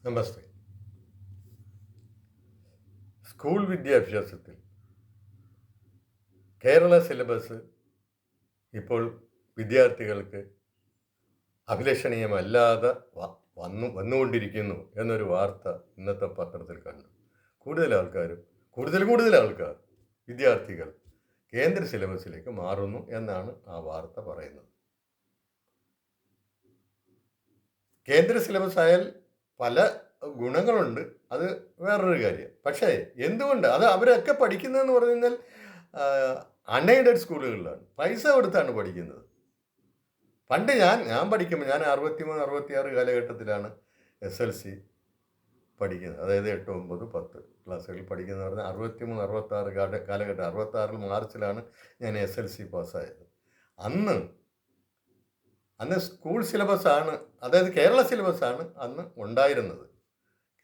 നമസ്തേ. School വിദ്യാഭ്യാസത്തിൽ Kerala syllabus ഇപ്പോൾ വിദ്യാർത്ഥികൾക്ക് അഭിലഷണീയമല്ലാതെ വന്നുകൊണ്ടിരിക്കുന്നു എന്നൊരു വാർത്ത ഇന്നത്തെ പത്രത്തിൽ കണ്ടു. കൂടുതൽ ആൾക്കാർ വിദ്യാർത്ഥികൾ കേന്ദ്ര സിലബസിലേക്ക് മാറുന്നു എന്നാണ് ആ വാർത്ത പറയുന്നത്. കേന്ദ്ര സിലബസ് ആയാൽ പല ഗുണങ്ങളുണ്ട്, അത് വേറൊരു കാര്യം. പക്ഷേ എന്തുകൊണ്ട് അത് അവരൊക്കെ പഠിക്കുന്നതെന്ന് പറഞ്ഞു കഴിഞ്ഞാൽ അൺഎയ്ഡഡ് സ്കൂളുകളിലാണ്, പൈസ കൊടുത്താണ് പഠിക്കുന്നത്. പണ്ട് ഞാൻ പഠിക്കുമ്പോൾ, ഞാൻ 63-66 കാലഘട്ടത്തിലാണ് SLC പഠിക്കുന്നത്. അതായത് 8, 9, 10 ക്ലാസ്സുകളിൽ പഠിക്കുന്നത് പറഞ്ഞാൽ 63-66 കാലഘട്ടം. 66 മാർച്ചിലാണ് ഞാൻ SLC പാസ്സായത്. അന്ന് സ്കൂൾ സിലബസാണ്, അതായത് കേരള സിലബസാണ് അന്ന് ഉണ്ടായിരുന്നത്.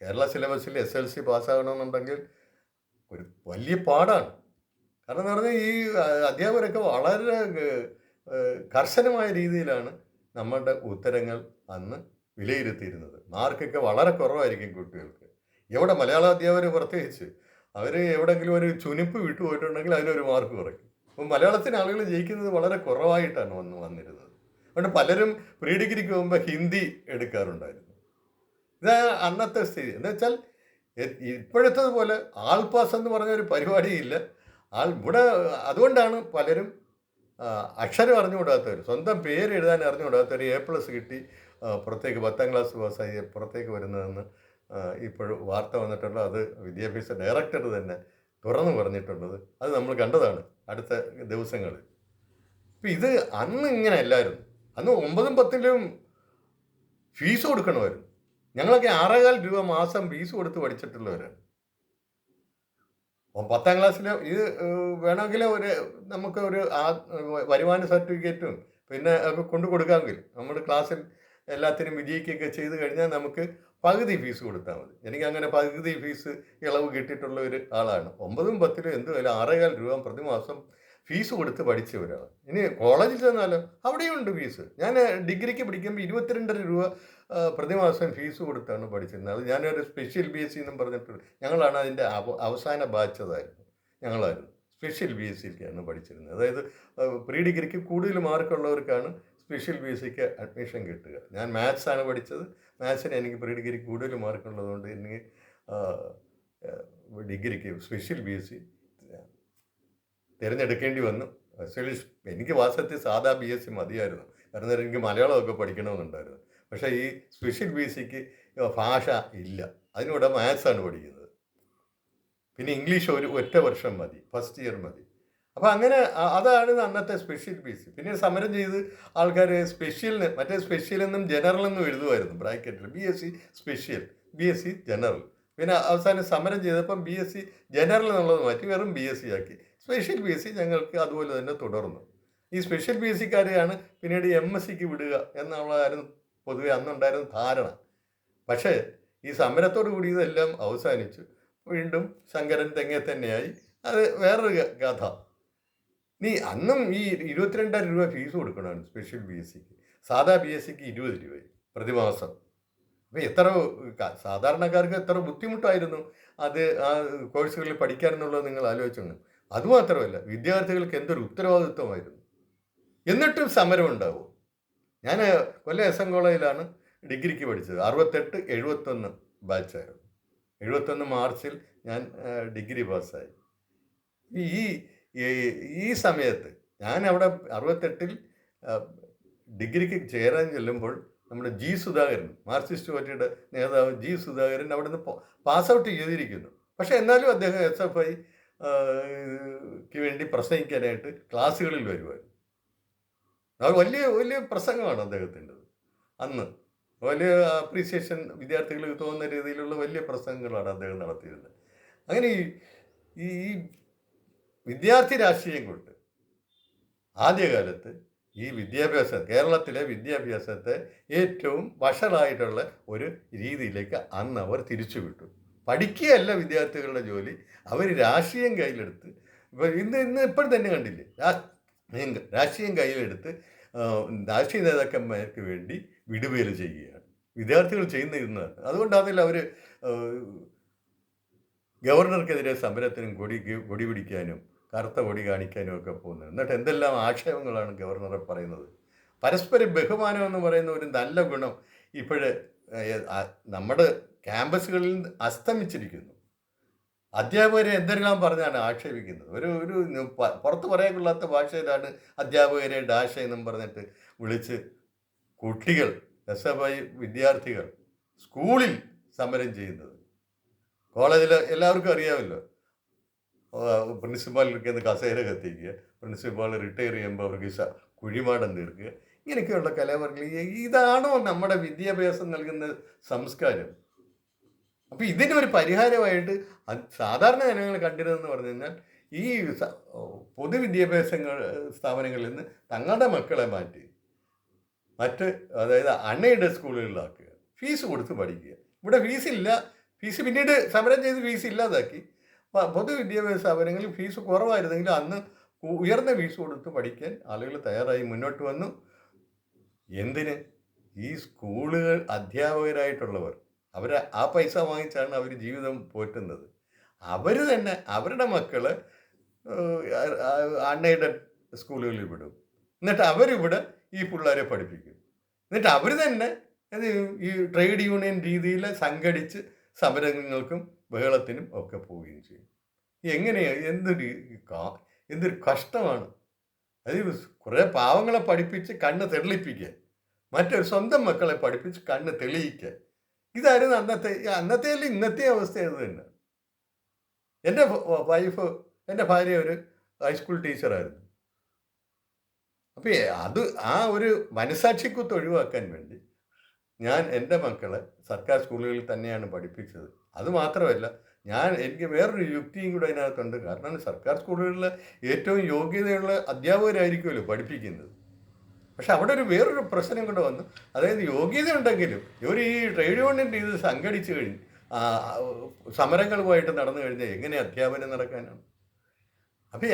കേരള സിലബസിൽ SLC പാസ്സാകണമെന്നുണ്ടെങ്കിൽ ഒരു വലിയ പാടാണ്. കാരണം എന്ന് പറഞ്ഞാൽ ഈ അധ്യാപകരൊക്കെ വളരെ കർശനമായ രീതിയിലാണ് നമ്മളുടെ ഉത്തരങ്ങൾ അന്ന് വിലയിരുത്തിയിരുന്നത്. മാർക്കൊക്കെ വളരെ കുറവായിരിക്കും കുട്ടികൾക്ക്. എവിടെ മലയാള അധ്യാപകർ പ്രത്യേകിച്ച് അവർ എവിടെയെങ്കിലും ഒരു ചുനിപ്പ് വിട്ടുപോയിട്ടുണ്ടെങ്കിൽ അതിനൊരു മാർക്ക് കുറയ്ക്കും. അപ്പം മലയാളത്തിന് ആളുകൾ ജയിക്കുന്നത് വളരെ കുറവായിട്ടാണ് വന്നിരുന്നത്. അതുകൊണ്ട് പലരും പ്രീ ഡിഗ്രിക്ക് പോകുമ്പോൾ ഹിന്ദി എടുക്കാറുണ്ടായിരുന്നു. ഇത് അന്നത്തെ സ്ഥിതി. എന്ന് വെച്ചാൽ ഇപ്പോഴത്തതുപോലെ ആൾ പാസ് എന്ന് പറഞ്ഞൊരു പരിപാടിയില്ല. ഇവിടെ അതുകൊണ്ടാണ് പലരും അക്ഷരം അറിഞ്ഞുകൂടാത്തവർ, സ്വന്തം പേര് എഴുതാൻ അറിഞ്ഞുകൂടാത്തവർ A+ കിട്ടി പുറത്തേക്ക് 10ാം ക്ലാസ് പാസ്സായി പുറത്തേക്ക് വരുന്നതെന്ന് ഇപ്പോഴും വാർത്ത വന്നിട്ടുള്ളത്. അത് വിദ്യാഭ്യാസ ഡയറക്ടർ തന്നെ തുറന്നു പറഞ്ഞിട്ടുള്ളത് അത് നമ്മൾ കണ്ടതാണ് അടുത്ത ദിവസങ്ങളിൽ. ഇപ്പം ഇത് അന്ന് ഇങ്ങനെ അല്ലായിരുന്നു. അന്ന് 9ഉം 10ലും ഫീസ് കൊടുക്കണമായിരുന്നു. ഞങ്ങളൊക്കെ 6,500 രൂപ മാസം ഫീസ് കൊടുത്ത് പഠിച്ചിട്ടുള്ളവരാണ്. 10ാം ക്ലാസ്സിൽ ഇത് വേണമെങ്കിൽ നമുക്ക് ഒരു വരുമാന സർട്ടിഫിക്കറ്റും പിന്നെ ഒക്കെ കൊണ്ടു കൊടുക്കാമെങ്കിൽ നമ്മൾ ക്ലാസ്സിൽ എല്ലാത്തിനും വിജയിക്കുകയൊക്കെ ചെയ്ത് കഴിഞ്ഞാൽ നമുക്ക് പകുതി ഫീസ് കൊടുത്താൽ മതി. എനിക്കങ്ങനെ പകുതി ഫീസ് ഇളവ് കിട്ടിയിട്ടുള്ള ഒരു ആളാണ്. 9ഉം 10ലും എന്തുമായാലും 6,500 രൂപ പ്രതിമാസം ഫീസ് കൊടുത്ത് പഠിച്ചവരാണ്. ഇനി കോളേജിൽ ചെന്നാലോ അവിടെയുണ്ട് ഫീസ്. ഞാൻ ഡിഗ്രിക്ക് പഠിക്കുമ്പോൾ 22,500 രൂപ പ്രതിമാസം ഫീസ് കൊടുത്താണ് പഠിച്ചിരുന്നത്. അത് ഞാനൊരു സ്പെഷ്യൽ BSc എന്നും പറഞ്ഞിട്ട് ഞങ്ങളാണ് അതിൻ്റെ അവസാന ബാച്ചതായിരുന്നു. ഞങ്ങളായിരുന്നു സ്പെഷ്യൽ BScക്കാണ് പഠിച്ചിരുന്നത്. അതായത് പ്രീ ഡിഗ്രിക്ക് കൂടുതൽ മാർക്കുള്ളവർക്കാണ് സ്പെഷ്യൽ BScക്ക് അഡ്മിഷൻ കിട്ടുക. ഞാൻ മാത്സാണ് പഠിച്ചത്. മാത്സിന് എനിക്ക് പ്രീ ഡിഗ്രിക്ക് കൂടുതൽ മാർക്കുള്ളതുകൊണ്ട് എനിക്ക് ഡിഗ്രിക്ക് സ്പെഷ്യൽ BSc തിരഞ്ഞെടുക്കേണ്ടി വന്നു. ആക്ച്വലി എനിക്ക് വാസ്തവത്തിൽ സാധാ BSc മതിയായിരുന്നു. കാരണം എനിക്ക് മലയാളമൊക്കെ പഠിക്കണമെന്നുണ്ടായിരുന്നു. പക്ഷേ ഈ സ്പെഷ്യൽ BScക്ക് ഭാഷ ഇല്ല, അതിനൂടെ മാത്സാണ് പഠിക്കുന്നത്. പിന്നെ ഇംഗ്ലീഷ് ഒറ്റ വർഷം മതി, ഫസ്റ്റ് ഇയർ മതി. അപ്പോൾ അങ്ങനെ അതാണ് അന്നത്തെ സ്പെഷ്യൽ BSc. പിന്നെ സമരം ചെയ്ത് ആൾക്കാർ മറ്റേ സ്പെഷ്യൽ എന്നും ജനറൽ എന്നും എഴുതുമായിരുന്നു ബ്രാക്കറ്റിൽ. BSc special, BSc general. പിന്നെ അവസാനം സമരം ചെയ്തപ്പം BSc ജനറൽ എന്നുള്ളത് മാറ്റി വെറും BSc ആക്കി. സ്പെഷ്യൽ BSc ഞങ്ങൾക്ക് അതുപോലെ തന്നെ തുടർന്നു. ഈ സ്പെഷ്യൽ BScക്കാരെയാണ് പിന്നീട് MScക്ക് വിടുക എന്നുള്ളതായിരുന്നു പൊതുവെ അന്നുണ്ടായിരുന്ന ധാരണ. പക്ഷേ ഈ സമരത്തോടു കൂടി ഇതെല്ലാം അവസാനിച്ചു. വീണ്ടും ശങ്കരൻ തെങ്ങേ തന്നെയായി. അത് വേറൊരു കഥ. അന്നും ഈ 22,000 രൂപ ഫീസ് കൊടുക്കണമായിരുന്നു സ്പെഷ്യൽ BScക്ക്. സാധാ BScക്ക് 20 രൂപ പ്രതിമാസം. അപ്പോൾ സാധാരണക്കാർക്ക് എത്ര ബുദ്ധിമുട്ടായിരുന്നു അത് ആ കോഴ്സുകളിൽ പഠിക്കാനെന്നുള്ളത് നിങ്ങൾ ആലോചിച്ചു. അതുമാത്രമല്ല, വിദ്യാർത്ഥികൾക്ക് എന്തൊരു ഉത്തരവാദിത്വമായിരുന്നു. എന്നിട്ടും സമരം ഉണ്ടാവും. ഞാൻ കൊല്ലം SM കോളേജിലാണ് ഡിഗ്രിക്ക് പഠിച്ചത്. 68-71 ബാച്ചായിരുന്നു. 71 മാർച്ചിൽ ഞാൻ ഡിഗ്രി പാസ്സായി. ഈ സമയത്ത് ഞാൻ അവിടെ 68-ൽ ഡിഗ്രിക്ക് ചേരാൻ ചെല്ലുമ്പോൾ നമ്മുടെ G. സുധാകരൻ, മാർക്സിസ്റ്റ് പാർട്ടിയുടെ നേതാവ് G. സുധാകരൻ അവിടെ നിന്ന് പാസ് ഔട്ട് ചെയ്തിരിക്കുന്നു. പക്ഷേ എന്നാലും അദ്ദേഹം SFIക്ക് വേണ്ടി പ്രസംഗിക്കാനായിട്ട് ക്ലാസ്സുകളിൽ വരുമായിരുന്നു. അത് വലിയ വലിയ പ്രസംഗമാണ് അദ്ദേഹത്തിൻ്റെത്. അന്ന് വലിയ അപ്രീസിയേഷൻ വിദ്യാർത്ഥികൾക്ക് തോന്നുന്ന രീതിയിലുള്ള വലിയ പ്രസംഗങ്ങളാണ് അദ്ദേഹം നടത്തിയിരുന്നത്. അങ്ങനെ ഈ വിദ്യാർത്ഥി രാഷ്ട്രീയം കൊണ്ട് ആദ്യകാലത്ത് ഈ കേരളത്തിലെ വിദ്യാഭ്യാസത്തെ ഏറ്റവും വഷളായിട്ടുള്ള ഒരു രീതിയിലേക്ക് അന്ന് അവർ തിരിച്ചുവിട്ടു. പഠിക്കുകയല്ല വിദ്യാർത്ഥികളുടെ ജോലി, അവർ രാഷ്ട്രീയം കയ്യിലെടുത്ത് ഇപ്പോഴും തന്നെ കണ്ടില്ലേ, രാഷ്ട്രീയം കയ്യിലെടുത്ത് രാഷ്ട്രീയ നേതാക്കന്മാർക്ക് വേണ്ടി വിടുവേല ചെയ്യുകയാണ്. വിദ്യാർത്ഥികൾ ചെയ്യുന്ന ഇന്നാണ്. അതുകൊണ്ടാണല്ലോ അവർ ഗവർണർക്കെതിരെ സമരത്തിനും കൊടി പിടിക്കാനും കറുത്ത കൊടി കാണിക്കാനും ഒക്കെ പോകുന്നത്. എന്നിട്ട് എന്തെല്ലാം ആക്ഷേപങ്ങളാണ് ഗവർണറെ പറയുന്നത്. പരസ്പര ബഹുമാനം എന്ന് പറയുന്ന ഒരു നല്ല ഗുണം ഇപ്പോഴ് നമ്മുടെ ക്യാമ്പസുകളിൽ അസ്തമിച്ചിരിക്കുന്നു. അധ്യാപകരെ എന്തെല്ലാം പറഞ്ഞാണ് ആക്ഷേപിക്കുന്നത്. ഒരു ഒരു പുറത്ത് പറയാൻ കൊള്ളാത്ത ഭാഷയിലാണ് അധ്യാപകരെ ഡാഷ എന്നും പറഞ്ഞിട്ട് വിളിച്ച് കുട്ടികൾ SFI വിദ്യാർത്ഥികൾ സ്കൂളിൽ സമരം ചെയ്യുന്നത്. കോളേജിൽ എല്ലാവർക്കും അറിയാമല്ലോ, പ്രിൻസിപ്പാളിലേക്ക് കസേര കത്തിക്കുക, പ്രിൻസിപ്പാൾ റിട്ടയർ ചെയ്യുമ്പോൾ അവർക്ക് കുഴിമാടം തീർക്കുക, ഇങ്ങനെയൊക്കെയുള്ള കലാപരിപാടി. ഇതാണോ നമ്മുടെ വിദ്യാഭ്യാസം നൽകുന്ന സംസ്കാരം? അപ്പോൾ ഇതിനൊരു പരിഹാരമായിട്ട് സാധാരണ ജനങ്ങൾ കണ്ടിരുന്നതെന്ന് പറഞ്ഞു കഴിഞ്ഞാൽ ഈ പൊതുവിദ്യാഭ്യാസ സ്ഥാപനങ്ങളിൽ നിന്ന് തങ്ങളുടെ മക്കളെ മാറ്റി അതായത് അൺഎയ്ഡഡ് സ്കൂളുകളിലാക്കുക, ഫീസ് കൊടുത്ത് പഠിക്കുക. ഇവിടെ ഫീസില്ല, ഫീസ് പിന്നീട് സമരം ചെയ്ത് ഫീസ് ഇല്ലാതാക്കി. പൊതുവിദ്യാഭ്യാസ സ്ഥാപനങ്ങളിൽ ഫീസ് കുറവായിരുന്നെങ്കിലും അന്ന് ഉയർന്ന ഫീസ് കൊടുത്ത് പഠിക്കാൻ ആളുകൾ തയ്യാറായി മുന്നോട്ട് വന്നു. എന്തിന്? ഈ സ്കൂളുകൾ അധ്യാപകരായിട്ടുള്ളവർ അവർ ആ പൈസ വാങ്ങിച്ചാണ് അവർ ജീവിതം പോറ്റുന്നത്. അവർ തന്നെ അവരുടെ മക്കള് അൺഎയ്ഡഡ് സ്കൂളുകളിൽ വിടും. എന്നിട്ട് അവരിവിടെ ഈ പിള്ളേരെ പഠിപ്പിക്കും. എന്നിട്ട് അവർ തന്നെ ഈ ട്രേഡ് യൂണിയൻ രീതിയിൽ സംഘടിച്ച് സമരങ്ങൾക്കും ബഹളത്തിനും ഒക്കെ പോവുകയും ചെയ്യും. എങ്ങനെയാണ്? എന്തൊരു കഷ്ടമാണ്. അത് കുറേ പാവങ്ങളെ പഠിപ്പിച്ച് കണ്ണ് തെളിയിപ്പിക്കുക, മറ്റൊരു സ്വന്തം മക്കളെ പഠിപ്പിച്ച് കണ്ണ് തെളിയിക്കുക. ഇതായിരുന്നു അന്നത്തെ ഇന്നത്തെ അവസ്ഥ അത് തന്നെ. എൻ്റെ ഭാര്യ ഒരു ഹൈസ്കൂൾ ടീച്ചറായിരുന്നു. അപ്പോൾ ആ ഒരു മനസാക്ഷിക്കുത്ത് ഒഴിവാക്കാൻ വേണ്ടി ഞാൻ എൻ്റെ മക്കളെ സർക്കാർ സ്കൂളുകളിൽ തന്നെയാണ് പഠിപ്പിച്ചത്. അതുമാത്രമല്ല, എനിക്ക് വേറൊരു യുക്തിയും കൂടെ അതിനകത്തുണ്ട്. കാരണം സർക്കാർ സ്കൂളുകളിൽ ഏറ്റവും യോഗ്യതയുള്ള അധ്യാപകരായിരിക്കുമല്ലോ പഠിപ്പിക്കുന്നത്. പക്ഷെ അവിടെ വേറൊരു പ്രശ്നം കൂടെ വന്നു. അതായത് യോഗ്യത ഉണ്ടെങ്കിലും ഇവർ ഈ ട്രേഡ് യൂണിയൻ രീതി സംഘടിച്ചു കഴിഞ്ഞ് സമരങ്ങളുമായിട്ട് നടന്നു കഴിഞ്ഞാൽ എങ്ങനെ അധ്യാപനം നടക്കാനാണ്? അപ്പോൾ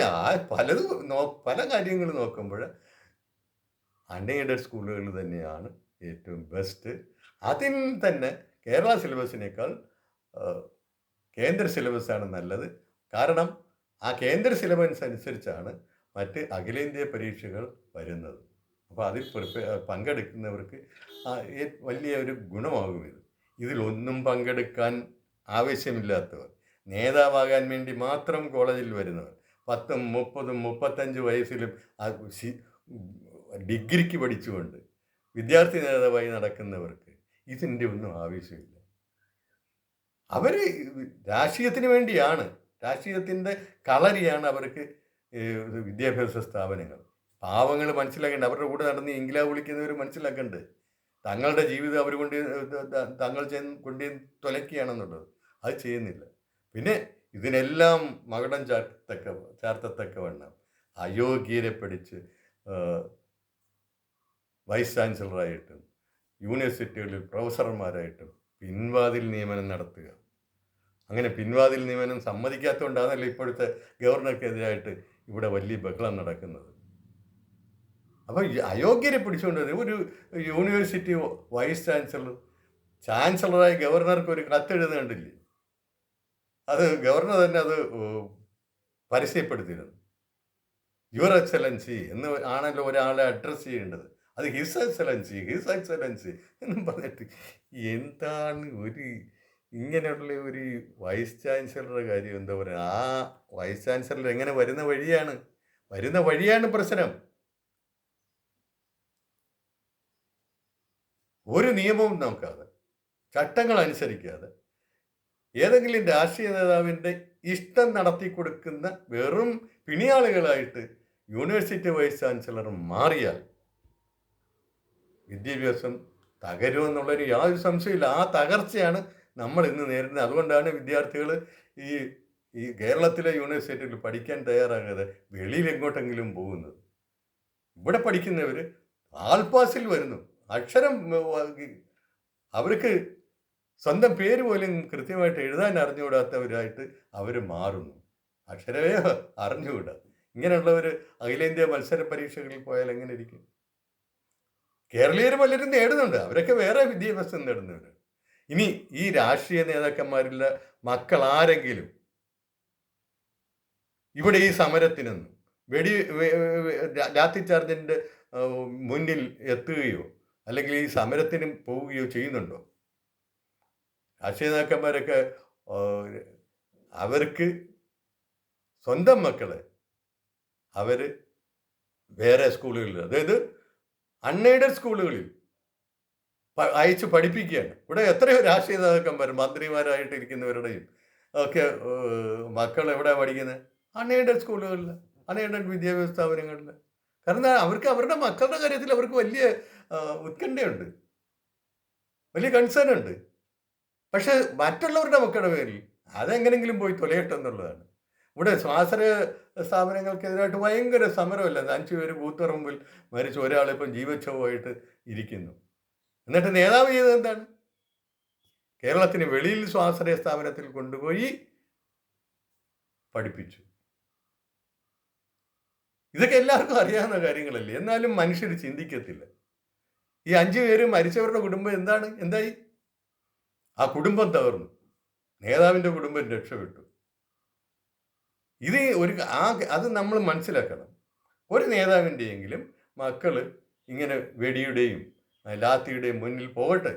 പല കാര്യങ്ങൾ നോക്കുമ്പോൾ അൺഎയ്ഡഡ് സ്കൂളുകൾ തന്നെയാണ് ഏറ്റവും ബെസ്റ്റ്. അതിൽ തന്നെ കേരള സിലബസിനേക്കാൾ കേന്ദ്ര സിലബസാണ് നല്ലത്. കാരണം ആ കേന്ദ്ര സിലബസ് അനുസരിച്ചാണ് മറ്റ് അഖിലേന്ത്യാ പരീക്ഷകൾ വരുന്നത്. അപ്പോൾ അതിൽ പങ്കെടുക്കുന്നവർക്ക് വലിയ ഒരു ഗുണമാകും ഇത്. ഇതിലൊന്നും പങ്കെടുക്കാൻ ആവശ്യമില്ലാത്തവർ, നേതാവാകാൻ വേണ്ടി മാത്രം കോളേജിൽ വരുന്നവർ, 10, 30, 35 വയസ്സിലും ഡിഗ്രിക്ക് പഠിച്ചുകൊണ്ട് വിദ്യാർത്ഥി നേതാവായി നടക്കുന്നവർക്ക് ഇതിൻ്റെ ഒന്നും ആവശ്യമില്ല. അവർ രാഷ്ട്രീയത്തിന് വേണ്ടിയാണ്, രാഷ്ട്രീയത്തിൻ്റെ കളരിയാണ് അവർക്ക് വിദ്യാഭ്യാസ സ്ഥാപനങ്ങൾ. പാവങ്ങൾ മനസ്സിലാക്കേണ്ട, അവരുടെ കൂടെ നടന്ന് ഇംഗ്ലാവ് വിളിക്കുന്നവർ മനസ്സിലാക്കേണ്ടത് തങ്ങളുടെ ജീവിതം അവർ തങ്ങൾ കൊണ്ട് തുലയ്ക്കുകയാണെന്നുള്ളത്. അത് ചെയ്യുന്നില്ല. പിന്നെ ഇതിനെല്ലാം മകുടം ചാർത്തത്തക്കവണ്ണം അയോഗ്യരെ പഠിച്ച് വൈസ് ചാൻസലറായിട്ടും യൂണിവേഴ്സിറ്റികളിൽ പ്രൊഫസർമാരായിട്ടും പിൻവാതിൽ നിയമനം നടത്തുക. അങ്ങനെ പിൻവാതിൽ നിയമനം സമ്മതിക്കാത്തതുകൊണ്ടാണല്ലോ ഇപ്പോഴത്തെ ഗവർണർക്കെതിരായിട്ട് ഇവിടെ വലിയ ബഹളം നടക്കുന്നത്. അപ്പോൾ അയോഗ്യരെ പിടിച്ചുകൊണ്ട് ഒരു യൂണിവേഴ്സിറ്റി വൈസ് ചാൻസലറായ ഗവർണർക്ക് ഒരു കത്തെഴുതുന്നത് കണ്ടില്ലേ? അത് ഗവർണർ തന്നെ അത് പരസ്യപ്പെടുത്തിയിരുന്നു. യുവർ എക്സലൻസി എന്ന് ആണല്ലോ ഒരാളെ അഡ്രസ്സ് ചെയ്യേണ്ടത്. അത് ഹിസ് എക്സലൻസി എന്നും പറഞ്ഞിട്ട് എന്താണ് ഇങ്ങനെയുള്ള ഒരു വൈസ് ചാൻസലറുടെ കാര്യം? എന്താ പറയുക, ആ വൈസ് ചാൻസലർ എങ്ങനെ വരുന്ന വഴിയാണ് പ്രശ്നം. ഒരു നിയമവും നോക്കാതെ, ചട്ടങ്ങൾ അനുസരിക്കാതെ, ഏതെങ്കിലും രാഷ്ട്രീയ നേതാവിൻ്റെ ഇഷ്ടം നടത്തി കൊടുക്കുന്ന വെറും പിണിയാളുകളായിട്ട് യൂണിവേഴ്സിറ്റി വൈസ് ചാൻസലർ മാറിയാൽ വിദ്യാഭ്യാസം തകരുമെന്നുള്ളൊരു യാതൊരു സംശയമില്ല. ആ തകർച്ചയാണ് നമ്മൾ ഇന്ന് നേരിടുന്നത്. അതുകൊണ്ടാണ് വിദ്യാർത്ഥികൾ ഈ കേരളത്തിലെ യൂണിവേഴ്സിറ്റിയിൽ പഠിക്കാൻ തയ്യാറാകാതെ വെളിയിൽ എങ്ങോട്ടെങ്കിലും പോകുന്നത്. ഇവിടെ പഠിക്കുന്നവർ ആൾപാസിൽ വരുന്നു, അക്ഷരം അവർക്ക് സ്വന്തം പേര് പോലും കൃത്യമായിട്ട് എഴുതാൻ അറിഞ്ഞുകൂടാത്തവരായിട്ട് അവർ മാറുന്നു. അക്ഷരമേ അറിഞ്ഞുകൂടാ. ഇങ്ങനെയുള്ളവർ അഖിലേന്ത്യാ മത്സര പരീക്ഷകളിൽ പോയാൽ എങ്ങനെ ഇരിക്കും? കേരളീയർ പലരും നേടുന്നുണ്ട്. അവരൊക്കെ വേറെ വിദ്യാഭ്യാസം നേടുന്നവരാണ്. ഇനി ഈ രാഷ്ട്രീയ നേതാക്കന്മാരിലെ മക്കളാരെങ്കിലും ഇവിടെ ഈ സമരത്തിനൊന്നും വെടി ലാത്തി ചാർജിൻ്റെ മുന്നിൽ എത്തുകയോ അല്ലെങ്കിൽ ഈ സമരത്തിന് പോവുകയോ ചെയ്യുന്നുണ്ടോ? രാഷ്ട്രീയ നേതാക്കന്മാരൊക്കെ അവർക്ക് സ്വന്തം മക്കളെ അവർ വേറെ സ്കൂളുകളിൽ, അതായത് അൺഎയ്ഡഡ് സ്കൂളുകളിൽ അയച്ച് പഠിപ്പിക്കുകയാണ്. ഇവിടെ എത്രയോ രാഷ്ട്രീയ നേതാക്കന്മാർ മന്ത്രിമാരായിട്ടിരിക്കുന്നവരുടെയും ഒക്കെ മക്കൾ എവിടെയാണ് പഠിക്കുന്നത്? അൺഎയ്ഡഡ് സ്കൂളുകളിൽ, അൺഎയ്ഡഡ് വിദ്യാഭ്യാസ സ്ഥാപനങ്ങളിൽ. കാരണം അവർക്ക് അവരുടെ മക്കളുടെ കാര്യത്തിൽ അവർക്ക് വലിയ ഉത്കണ്ഠയുണ്ട്, വലിയ കൺസേൺ ഉണ്ട്. പക്ഷെ മറ്റുള്ളവരുടെ മക്കളുടെ പേരിൽ അതെങ്ങനെങ്കിലും പോയി തൊലയട്ടെ എന്നുള്ളതാണ്. ഇവിടെ സ്വാശ്രയ സ്ഥാപനങ്ങൾക്കെതിരായിട്ട് ഭയങ്കര സമരമല്ല. 5 പേര് ബൂത്ത് മുമ്പിൽ മരിച്ചു, ഒരാളിപ്പം ജീവച്ഛവമായിട്ട് ഇരിക്കുന്നു. എന്നിട്ട് നേതാവ് ചെയ്തത് എന്താണ്? കേരളത്തിന് വെളിയിൽ സ്വാശ്രയ സ്ഥാപനത്തിൽ കൊണ്ടുപോയി പഠിപ്പിച്ചു. ഇതൊക്കെ എല്ലാവർക്കും അറിയാവുന്ന കാര്യങ്ങളല്ലേ. എന്നാലും മനുഷ്യർ ചിന്തിക്കത്തില്ല. ഈ 5 പേര് മരിച്ചവരുടെ കുടുംബം എന്തായി? ആ കുടുംബം തകർന്നു, നേതാവിൻ്റെ കുടുംബം രക്ഷപ്പെട്ടു. ഇത് അത് നമ്മൾ മനസ്സിലാക്കണം. ഒരു നേതാവിൻ്റെയെങ്കിലും മക്കൾ ഇങ്ങനെ വെടിയുടെയും ലാത്തിയുടെയും മുന്നിൽ പോകട്ടെ,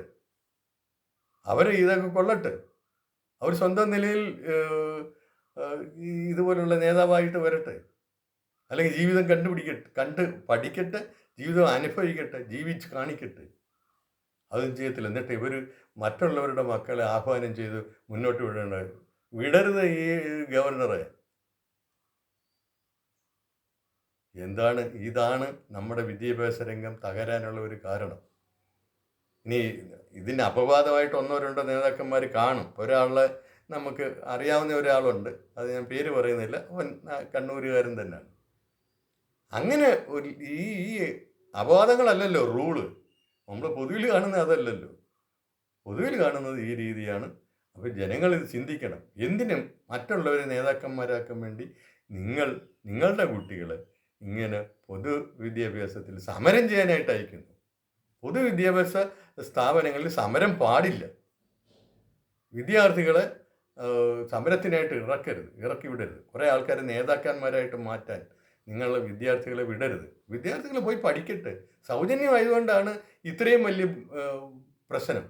അവർ ഇതൊക്കെ കൊള്ളട്ടെ, അവർ സ്വന്തം നിലയിൽ ഇതുപോലുള്ള നേതാവായിട്ട് വരട്ടെ, അല്ലെങ്കിൽ ജീവിതം കണ്ട് പഠിക്കട്ടെ, ജീവിതം അനുഭവിക്കട്ടെ, ജീവിച്ച് കാണിക്കട്ടെ. അതും ചെയ്യത്തില്ല. എന്നിട്ട് ഇവർ മറ്റുള്ളവരുടെ മക്കളെ ആഹ്വാനം ചെയ്ത് മുന്നോട്ട് വിടരുത് ഈ ഗവർണറെ. ഇതാണ് നമ്മുടെ വിദ്യാഭ്യാസ രംഗം തകരാനുള്ള ഒരു കാരണം. ഇനി ഇതിന് അപവാദമായിട്ട് 1-2 നേതാക്കന്മാർ കാണും. ഒരാളെ നമുക്ക് അറിയാവുന്ന ഒരാളുണ്ട്, അത് ഞാൻ പേര് പറയുന്നില്ല, അവൻ കണ്ണൂരുകാരൻ തന്നെയാണ്. അങ്ങനെ ഈ അപവാദങ്ങളല്ലല്ലോ റൂള്. നമ്മൾ പൊതുവിൽ കാണുന്നത് അതല്ലല്ലോ. പൊതുവിൽ കാണുന്നത് ഈ രീതിയാണ്. അപ്പോൾ ജനങ്ങൾ ഇത് ചിന്തിക്കണം. എന്തിനും മറ്റുള്ളവരെ നേതാക്കന്മാരാക്കാൻ വേണ്ടി നിങ്ങളുടെ കുട്ടികളെ ഇങ്ങനെ പൊതുവിദ്യാഭ്യാസത്തിൽ സമരം ചെയ്യാനായിട്ട് അയക്കുന്നു. പൊതുവിദ്യാഭ്യാസ സ്ഥാപനങ്ങളിൽ സമരം പാടില്ല. വിദ്യാർത്ഥികളെ സമരത്തിനായിട്ട് ഇറക്കി വിടരുത്. കുറേ ആൾക്കാരെ നേതാക്കന്മാരായിട്ട് മാറ്റാൻ നിങ്ങൾ വിദ്യാർത്ഥികളെ വിടരുത്. വിദ്യാർത്ഥികൾ പോയി പഠിക്കട്ടെ. സൗജന്യമായതുകൊണ്ടാണ് ഇത്രയും വലിയ പ്രശ്നം.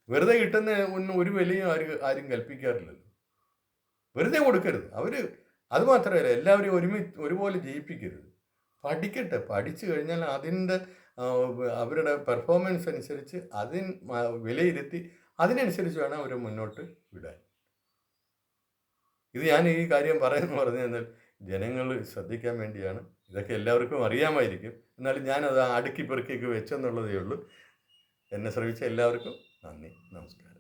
വെറുതെ കിട്ടുന്ന ഒരു വിലയും ആരും കൽപ്പിക്കാറില്ലല്ലോ. വെറുതെ കൊടുക്കരുത്. അതുമാത്രമല്ല, എല്ലാവരും ഒരുപോലെ ജയിപ്പിക്കരുത്. പഠിക്കട്ടെ. പഠിച്ചു കഴിഞ്ഞാൽ അതിൻ്റെ അവരുടെ പെർഫോമൻസ് അനുസരിച്ച് വിലയിരുത്തി അതിനനുസരിച്ച് വേണം അവരെ മുന്നോട്ട് വിടാൻ. ഇത് ഞാൻ ഈ കാര്യം പറഞ്ഞു കഴിഞ്ഞാൽ ജനങ്ങൾ ശ്രദ്ധിക്കാൻ വേണ്ടിയാണ്. ഇതൊക്കെ എല്ലാവർക്കും അറിയാമായിരിക്കും. എന്നാലും ഞാനത് അടുക്കി പെറുക്കിയൊക്കെ വെച്ചെന്നുള്ളതേ ഉള്ളൂ. എന്നെ ശ്രമിച്ച എല്ലാവർക്കും നന്ദി, നമസ്കാരം.